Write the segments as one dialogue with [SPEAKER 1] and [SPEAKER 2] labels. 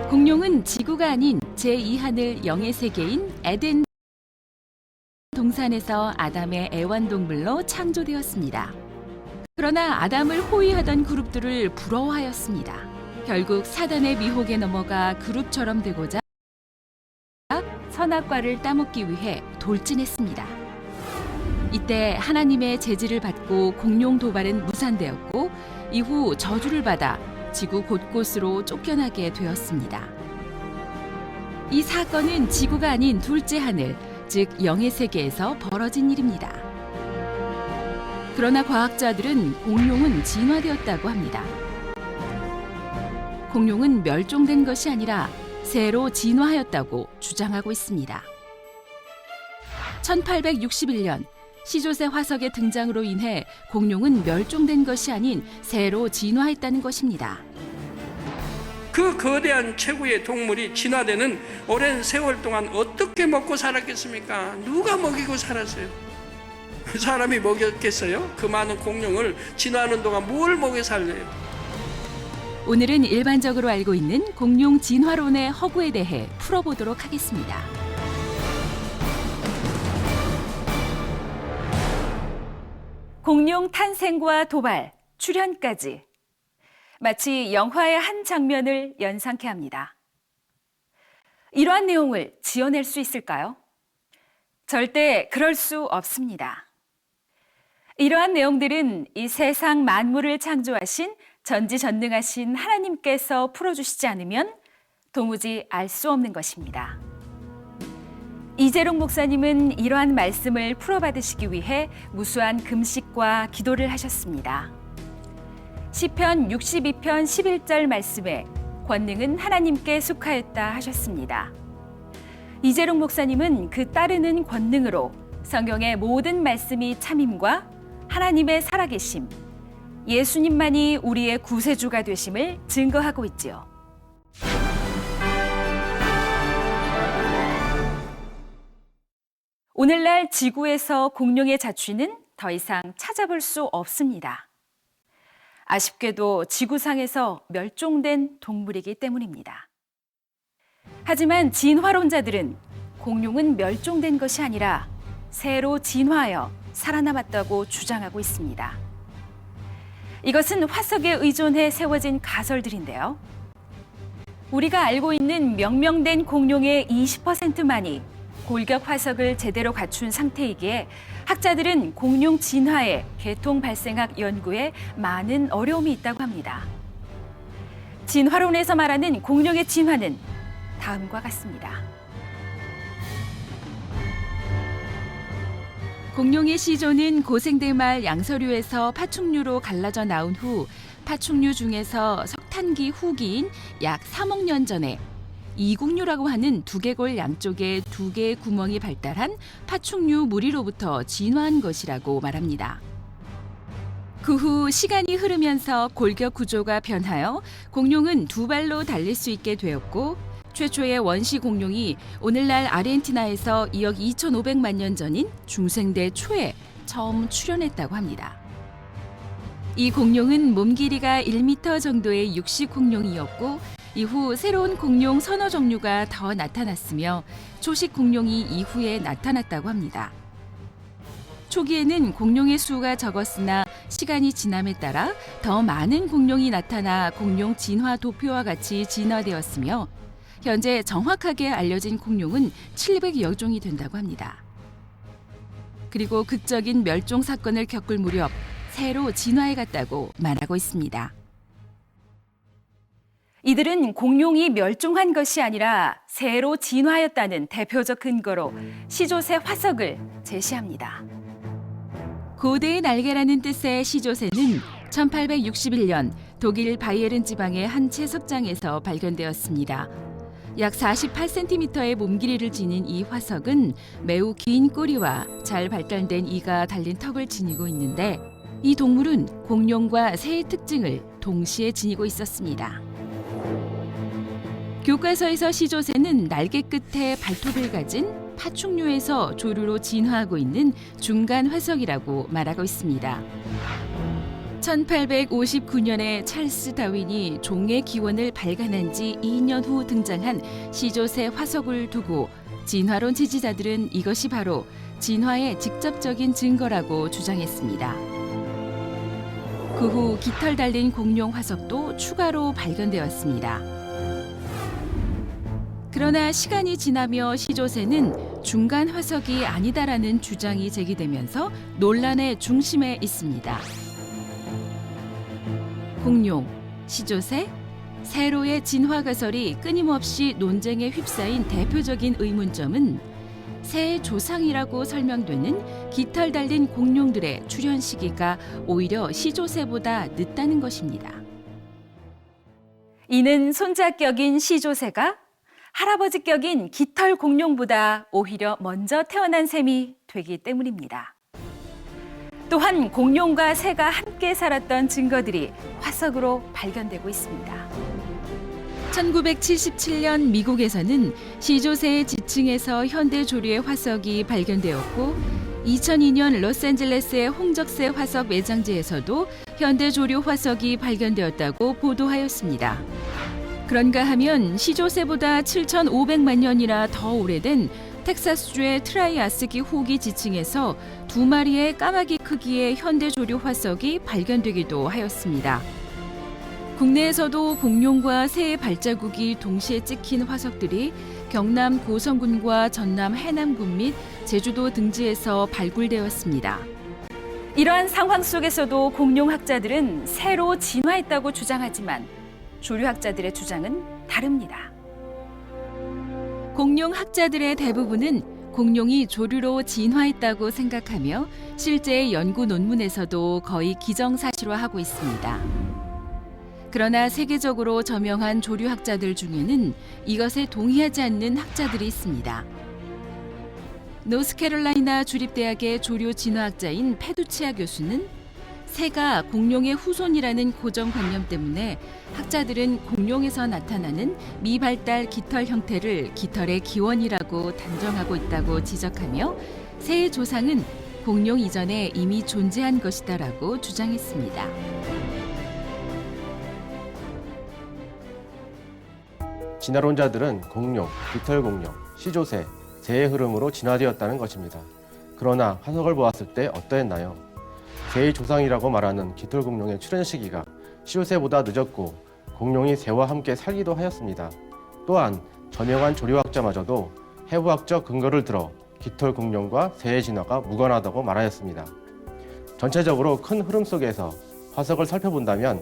[SPEAKER 1] 공룡은 지구가 아닌 제2하늘 영의 세계인 에덴 동산에서 아담의 애완동물로 창조되었습니다. 그러나 아담을 호위하던 그룹들을 부러워하였습니다. 결국 사단의 미혹에 넘어가 그룹처럼 되고자 선악과를 따먹기 위해 돌진했습니다. 이때 하나님의 제지를 받고 공룡 도발은 무산되었고 이후 저주를 받아 지구 곳곳으로 쫓겨나게 되었습니다. 이 사건은 지구가 아닌 둘째 하늘, 즉 영의 세계에서 벌어진 일입니다. 그러나 과학자들은 공룡은 진화되었다고 합니다. 공룡은 멸종된 것이 아니라 새로 진화하였다고 주장하고 있습니다. 1861년 시조새 화석의 등장으로 인해 공룡은 멸종된 것이 아닌 새로 진화했다는 것입니다.
[SPEAKER 2] 그 거대한 최고의 동물이 진화되는 오랜 세월 동안 어떻게 먹고 살았겠습니까? 누가 먹이고 살았어요? 사람이 먹였겠어요? 그 많은 공룡을 진화하는 동안 뭘 먹여 살려요?
[SPEAKER 1] 오늘은 일반적으로 알고 있는 공룡 진화론의 허구에 대해 풀어보도록 하겠습니다. 공룡 탄생과 도발, 출현까지 마치 영화의 한 장면을 연상케 합니다. 이러한 내용을 지어낼 수 있을까요? 절대 그럴 수 없습니다. 이러한 내용들은 이 세상 만물을 창조하신 전지전능하신 하나님께서 풀어주시지 않으면 도무지 알 수 없는 것입니다. 이재롱 목사님은 이러한 말씀을 풀어받으시기 위해 무수한 금식과 기도를 하셨습니다. 시편 62편 11절 말씀에 권능은 하나님께 속하였다 하셨습니다. 이재롱 목사님은 그 따르는 권능으로 성경의 모든 말씀이 참임과 하나님의 살아계심, 예수님만이 우리의 구세주가 되심을 증거하고 있지요. 오늘날 지구에서 공룡의 자취는 더 이상 찾아볼 수 없습니다. 아쉽게도 지구상에서 멸종된 동물이기 때문입니다. 하지만 진화론자들은 공룡은 멸종된 것이 아니라 새로 진화하여 살아남았다고 주장하고 있습니다. 이것은 화석에 의존해 세워진 가설들인데요. 우리가 알고 있는 명명된 공룡의 20%만이 골격 화석을 제대로 갖춘 상태이기에 학자들은 공룡 진화의 계통 발생학 연구에 많은 어려움이 있다고 합니다. 진화론에서 말하는 공룡의 진화는 다음과 같습니다. 공룡의 시조는 고생대말 양서류에서 파충류로 갈라져 나온 후 파충류 중에서 석탄기 후기인 약 3억 년 전에 이국류라고 하는 두개골 양쪽에 두 개의 구멍이 발달한 파충류 무리로부터 진화한 것이라고 말합니다. 그 후 시간이 흐르면서 골격 구조가 변하여 공룡은 두 발로 달릴 수 있게 되었고 최초의 원시 공룡이 오늘날 아르헨티나에서 2억 2,500만 년 전인 중생대 초에 처음 출현했다고 합니다. 이 공룡은 몸 길이가 1m 정도의 육식 공룡이었고 이후 새로운 공룡 서너 종류가 더 나타났으며 초식 공룡이 이후에 나타났다고 합니다. 초기에는 공룡의 수가 적었으나 시간이 지남에 따라 더 많은 공룡이 나타나 공룡 진화 도표와 같이 진화되었으며 현재 정확하게 알려진 공룡은 700여 종이 된다고 합니다. 그리고 극적인 멸종 사건을 겪을 무렵 새로 진화해 갔다고 말하고 있습니다. 이들은 공룡이 멸종한 것이 아니라 새로 진화하였다는 대표적 근거로 시조새 화석을 제시합니다. 고대의 날개라는 뜻의 시조새는 1861년 독일 바이에른 지방의 한 채석장에서 발견되었습니다. 약 48cm의 몸 길이를 지닌 이 화석은 매우 긴 꼬리와 잘 발달된 이가 달린 턱을 지니고 있는데 이 동물은 공룡과 새의 특징을 동시에 지니고 있었습니다. 교과서에서 시조새는 날개 끝에 발톱을 가진 파충류에서 조류로 진화하고 있는 중간 화석이라고 말하고 있습니다. 1859년에 찰스 다윈이 종의 기원을 발간한 지 2년 후 등장한 시조새 화석을 두고 진화론 지지자들은 이것이 바로 진화의 직접적인 증거라고 주장했습니다. 그 후 깃털 달린 공룡 화석도 추가로 발견되었습니다. 그러나 시간이 지나며 시조새는 중간 화석이 아니다라는 주장이 제기되면서 논란의 중심에 있습니다. 공룡, 시조새, 세로의 진화 가설이 끊임없이 논쟁에 휩싸인 대표적인 의문점은 새의 조상이라고 설명되는 깃털 달린 공룡들의 출현 시기가 오히려 시조새보다 늦다는 것입니다. 이는 손자격인 시조새가 할아버지격인 깃털 공룡보다 오히려 먼저 태어난 셈이 되기 때문입니다. 또한 공룡과 새가 함께 살았던 증거들이 화석으로 발견되고 있습니다. 1977년 미국에서는 시조새의 지층에서 현대 조류의 화석이 발견되었고 2002년 로스앤젤레스의 홍적새 화석 매장지에서도 현대 조류 화석이 발견되었다고 보도하였습니다. 그런가 하면 시조새보다 7,500만 년이나 더 오래된 텍사스주의 트라이아스기 후기 지층에서 2마리의 까마귀 크기의 현대 조류 화석이 발견되기도 하였습니다. 국내에서도 공룡과 새의 발자국이 동시에 찍힌 화석들이 경남 고성군과 전남 해남군 및 제주도 등지에서 발굴되었습니다. 이러한 상황 속에서도 공룡학자들은 새로 진화했다고 주장하지만 조류학자들의 주장은 다릅니다. 공룡학자들의 대부분은 공룡이 조류로 진화했다고 생각하며 실제 연구 논문에서도 거의 기정사실화하고 있습니다. 그러나 세계적으로 저명한 조류학자들 중에는 이것에 동의하지 않는 학자들이 있습니다. 노스캐롤라이나 주립대학의 조류 진화학자인 페두치아 교수는 새가 공룡의 후손이라는 고정관념 때문에 학자들은 공룡에서 나타나는 미발달 깃털 형태를 깃털의 기원이라고 단정하고 있다고 지적하며 새의 조상은 공룡 이전에 이미 존재한 것이다라고 주장했습니다.
[SPEAKER 3] 진화론자들은 공룡, 깃털 공룡, 시조새, 새의 흐름으로 진화되었다는 것입니다. 그러나 화석을 보았을 때 어떠했나요? 새의 조상이라고 말하는 깃털 공룡의 출현 시기가 시조새보다 늦었고 공룡이 새와 함께 살기도 하였습니다. 또한 저명한 조류학자마저도 해부학적 근거를 들어 깃털 공룡과 새의 진화가 무관하다고 말하였습니다. 전체적으로 큰 흐름 속에서 화석을 살펴본다면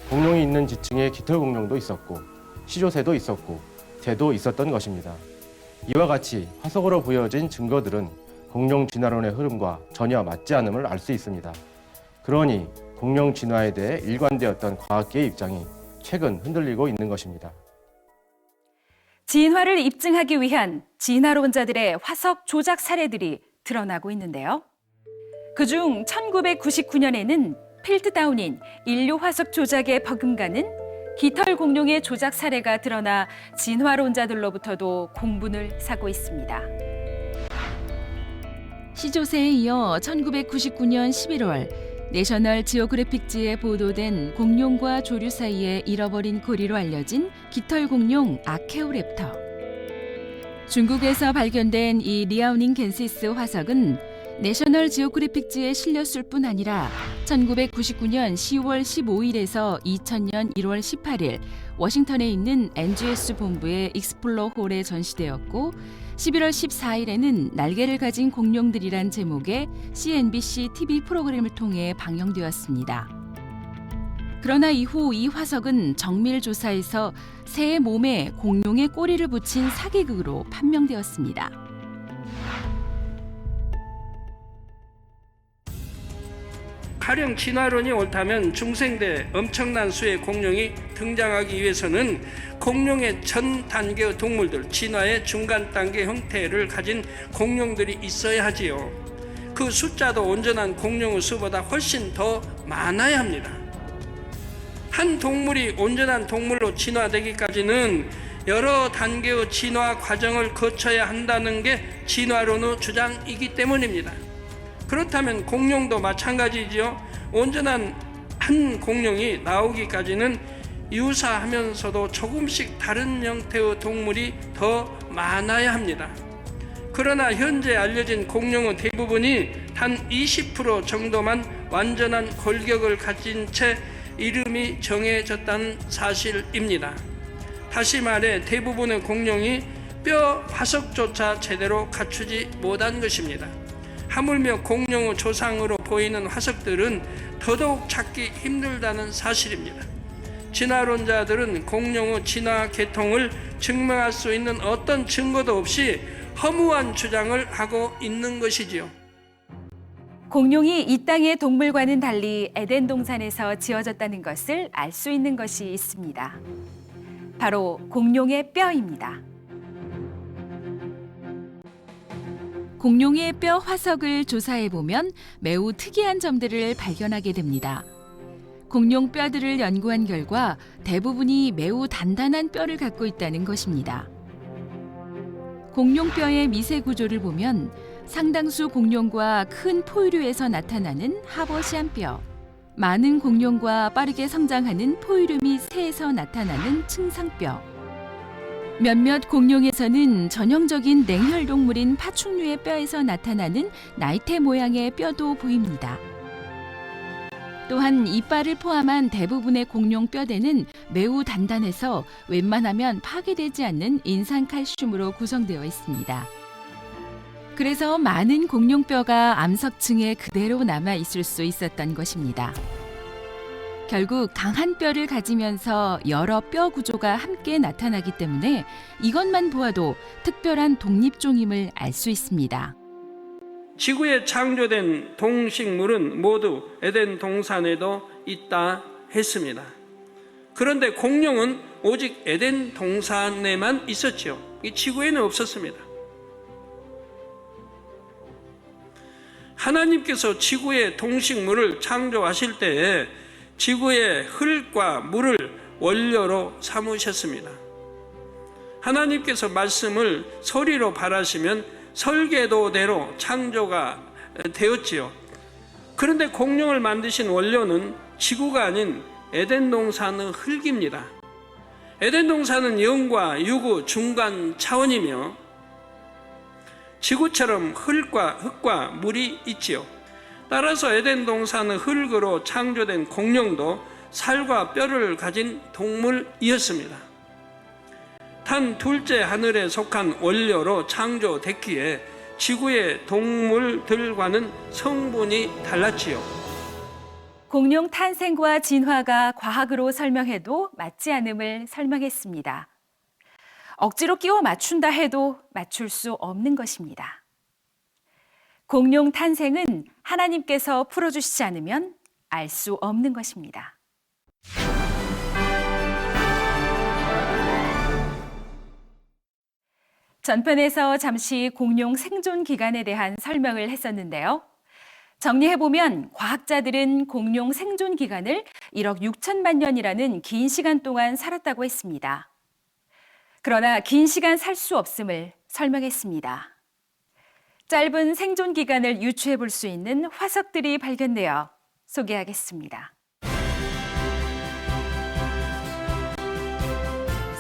[SPEAKER 3] 공룡이 있는 지층에 깃털 공룡도 있었고 시조새도 있었고 새도 있었던 것입니다. 이와 같이 화석으로 보여진 증거들은 공룡 진화론의 흐름과 전혀 맞지 않음을 알 수 있습니다. 그러니 공룡 진화에 대해 일관되었던 과학계의 입장이 최근 흔들리고 있는 것입니다.
[SPEAKER 1] 진화를 입증하기 위한 진화론자들의 화석 조작 사례들이 드러나고 있는데요. 그중 1999년에는 필드다운인 인류 화석 조작에 버금가는 깃털 공룡의 조작 사례가 드러나 진화론자들로부터도 공분을 사고 있습니다. 시조새에 이어 1999년 11월 내셔널 지오그래픽지에 보도된 공룡과 조류 사이에 잃어버린 고리로 알려진 깃털 공룡 아케오랩터. 중국에서 발견된 이 리아오닝 겐시스 화석은 내셔널 지오그래픽지에 실렸을 뿐 아니라 1999년 10월 15일에서 2000년 1월 18일 워싱턴에 있는 NGS 본부의 익스플로 홀에 전시되었고 11월 14일에는 날개를 가진 공룡들이란 제목의 CNBC TV 프로그램을 통해 방영되었습니다. 그러나 이후 이 화석은 정밀 조사에서 새의 몸에 공룡의 꼬리를 붙인 사기극으로 판명되었습니다.
[SPEAKER 2] 가령 진화론이 옳다면 중생대 엄청난 수의 공룡이 등장하기 위해서는 공룡의 전 단계의 동물들, 진화의 중간 단계 형태를 가진 공룡들이 있어야 하지요. 그 숫자도 온전한 공룡의 수보다 훨씬 더 많아야 합니다. 한 동물이 온전한 동물로 진화되기까지는 여러 단계의 진화 과정을 거쳐야 한다는 게 진화론의 주장이기 때문입니다. 그렇다면 공룡도 마찬가지지요. 온전한 한 공룡이 나오기까지는 유사하면서도 조금씩 다른 형태의 동물이 더 많아야 합니다. 그러나 현재 알려진 공룡의 대부분이 단 20% 정도만 완전한 골격을 가진 채 이름이 정해졌다는 사실입니다. 다시 말해 대부분의 공룡이 뼈 화석조차 제대로 갖추지 못한 것입니다. 하물며 공룡의 조상으로 보이는 화석들은 더더욱 찾기 힘들다는 사실입니다. 진화론자들은 공룡의 진화 계통을 증명할 수 있는 어떤 증거도 없이 허무한 주장을 하고 있는 것이지요.
[SPEAKER 1] 공룡이 이 땅의 동물과는 달리 에덴 동산에서 지어졌다는 것을 알 수 있는 것이 있습니다. 바로 공룡의 뼈입니다. 공룡의 뼈 화석을 조사해 보면 매우 특이한 점들을 발견하게 됩니다. 공룡 뼈들을 연구한 결과 대부분이 매우 단단한 뼈를 갖고 있다는 것입니다. 공룡 뼈의 미세 구조를 보면 상당수 공룡과 큰 포유류에서 나타나는 하버시안 뼈, 많은 공룡과 빠르게 성장하는 포유류 및 새에서 나타나는 층상뼈, 몇몇 공룡에서는 전형적인 냉혈 동물인 파충류의 뼈에서 나타나는 나이테 모양의 뼈도 보입니다. 또한 이빨을 포함한 대부분의 공룡 뼈대는 매우 단단해서 웬만하면 파괴되지 않는 인산칼슘으로 구성되어 있습니다. 그래서 많은 공룡뼈가 암석층에 그대로 남아 있을 수 있었던 것입니다. 결국 강한 뼈를 가지면서 여러 뼈 구조가 함께 나타나기 때문에 이것만 보아도 특별한 독립종임을 알 수 있습니다.
[SPEAKER 2] 지구에 창조된 동식물은 모두 에덴 동산에도 있다 했습니다. 그런데 공룡은 오직 에덴 동산에만 있었지요. 이 지구에는 없었습니다. 하나님께서 지구의 동식물을 창조하실 때에 지구의 흙과 물을 원료로 삼으셨습니다. 하나님께서 말씀을 소리로 발하시면 설계도대로 창조가 되었지요. 그런데 공룡을 만드신 원료는 지구가 아닌 에덴 동산의 흙입니다. 에덴 동산은 영과 육의 중간 차원이며 지구처럼 흙과 물이 있지요. 따라서 에덴 동산의 흙으로 창조된 공룡도 살과 뼈를 가진 동물이었습니다. 단 둘째 하늘에 속한 원료로 창조됐기에 지구의 동물들과는 성분이 달랐지요.
[SPEAKER 1] 공룡 탄생과 진화가 과학으로 설명해도 맞지 않음을 설명했습니다. 억지로 끼워 맞춘다 해도 맞출 수 없는 것입니다. 공룡 탄생은 하나님께서 풀어주시지 않으면 알 수 없는 것입니다. 전편에서 잠시 공룡 생존 기간에 대한 설명을 했었는데요. 정리해보면 과학자들은 공룡 생존 기간을 1억 6천만 년이라는 긴 시간 동안 살았다고 했습니다. 그러나 긴 시간 살 수 없음을 설명했습니다. 짧은 생존 기간을 유추해 볼 수 있는 화석들이 발견되어 소개하겠습니다.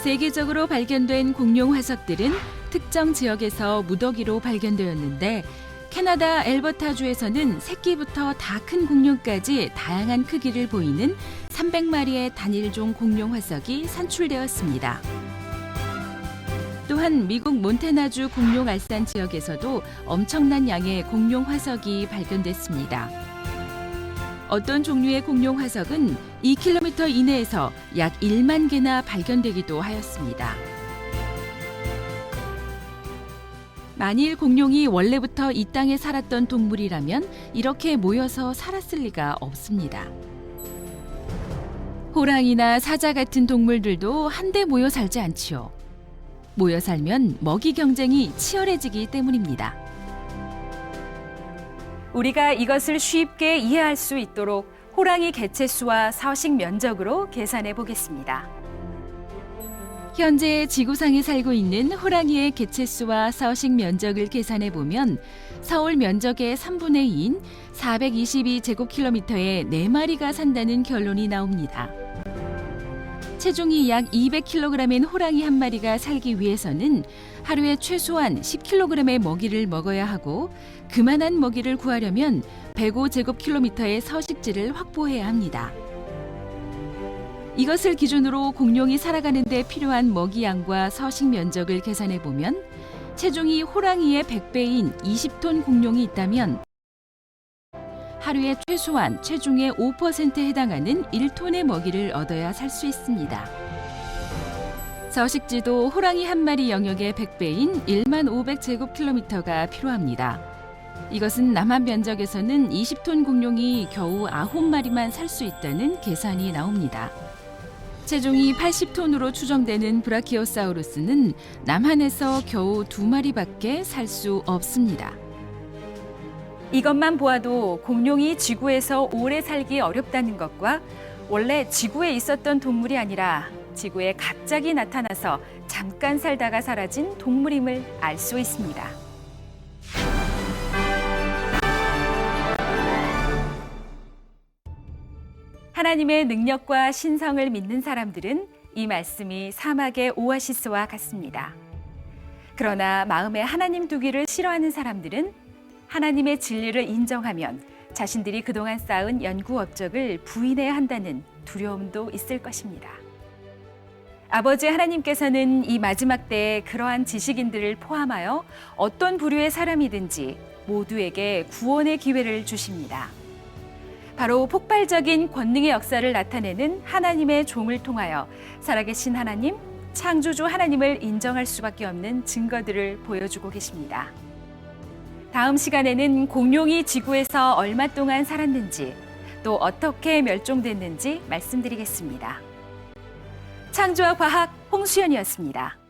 [SPEAKER 1] 세계적으로 발견된 공룡 화석들은 특정 지역에서 무더기로 발견되었는데 캐나다 엘버타주에서는 새끼부터 다 큰 공룡까지 다양한 크기를 보이는 300마리의 단일종 공룡 화석이 산출되었습니다. 또한 미국 몬태나주 공룡 알산 지역에서도 엄청난 양의 공룡 화석이 발견됐습니다. 어떤 종류의 공룡 화석은 2km 이내에서 약 1만 개나 발견되기도 하였습니다. 만일 공룡이 원래부터 이 땅에 살았던 동물이라면 이렇게 모여서 살았을 리가 없습니다. 호랑이나 사자 같은 동물들도 한데 모여 살지 않지요. 모여 살면 먹이 경쟁이 치열해지기 때문입니다. 우리가 이것을 쉽게 이해할 수 있도록 호랑이 개체수와 서식 면적으로 계산해 보겠습니다. 현재 지구상에 살고 있는 호랑이의 개체수와 서식 면적을 계산해 보면 서울 면적의 3분의 2인 422제곱킬로미터에 4마리가 산다는 결론이 나옵니다. 체중이 약 200kg인 호랑이 한 마리가 살기 위해서는 하루에 최소한 10kg의 먹이를 먹어야 하고 그만한 먹이를 구하려면 105제곱킬로미터의 서식지를 확보해야 합니다. 이것을 기준으로 공룡이 살아가는 데 필요한 먹이 양과 서식 면적을 계산해 보면 체중이 호랑이의 100배인 20톤 공룡이 있다면 하루에 최소한 체중의 5%에 해당하는 1톤의 먹이를 얻어야 살 수 있습니다. 서식지도 호랑이 한 마리 영역의 100배인 15,500제곱킬로미터가 필요합니다. 이것은 남한 면적에서는 20톤 공룡이 겨우 9마리만 살 수 있다는 계산이 나옵니다. 체중이 80톤으로 추정되는 브라키오사우루스는 남한에서 겨우 2마리밖에 살 수 없습니다. 이것만 보아도 공룡이 지구에서 오래 살기 어렵다는 것과 원래 지구에 있었던 동물이 아니라 지구에 갑자기 나타나서 잠깐 살다가 사라진 동물임을 알 수 있습니다. 하나님의 능력과 신성을 믿는 사람들은 이 말씀이 사막의 오아시스와 같습니다. 그러나 마음에 하나님 두기를 싫어하는 사람들은 하나님의 진리를 인정하면 자신들이 그동안 쌓은 연구 업적을 부인해야 한다는 두려움도 있을 것입니다. 아버지 하나님께서는 이 마지막 때에 그러한 지식인들을 포함하여 어떤 부류의 사람이든지 모두에게 구원의 기회를 주십니다. 바로 폭발적인 권능의 역사를 나타내는 하나님의 종을 통하여 살아계신 하나님, 창조주 하나님을 인정할 수밖에 없는 증거들을 보여주고 계십니다. 다음 시간에는 공룡이 지구에서 얼마 동안 살았는지 또 어떻게 멸종됐는지 말씀드리겠습니다. 창조와 과학 홍수연이었습니다.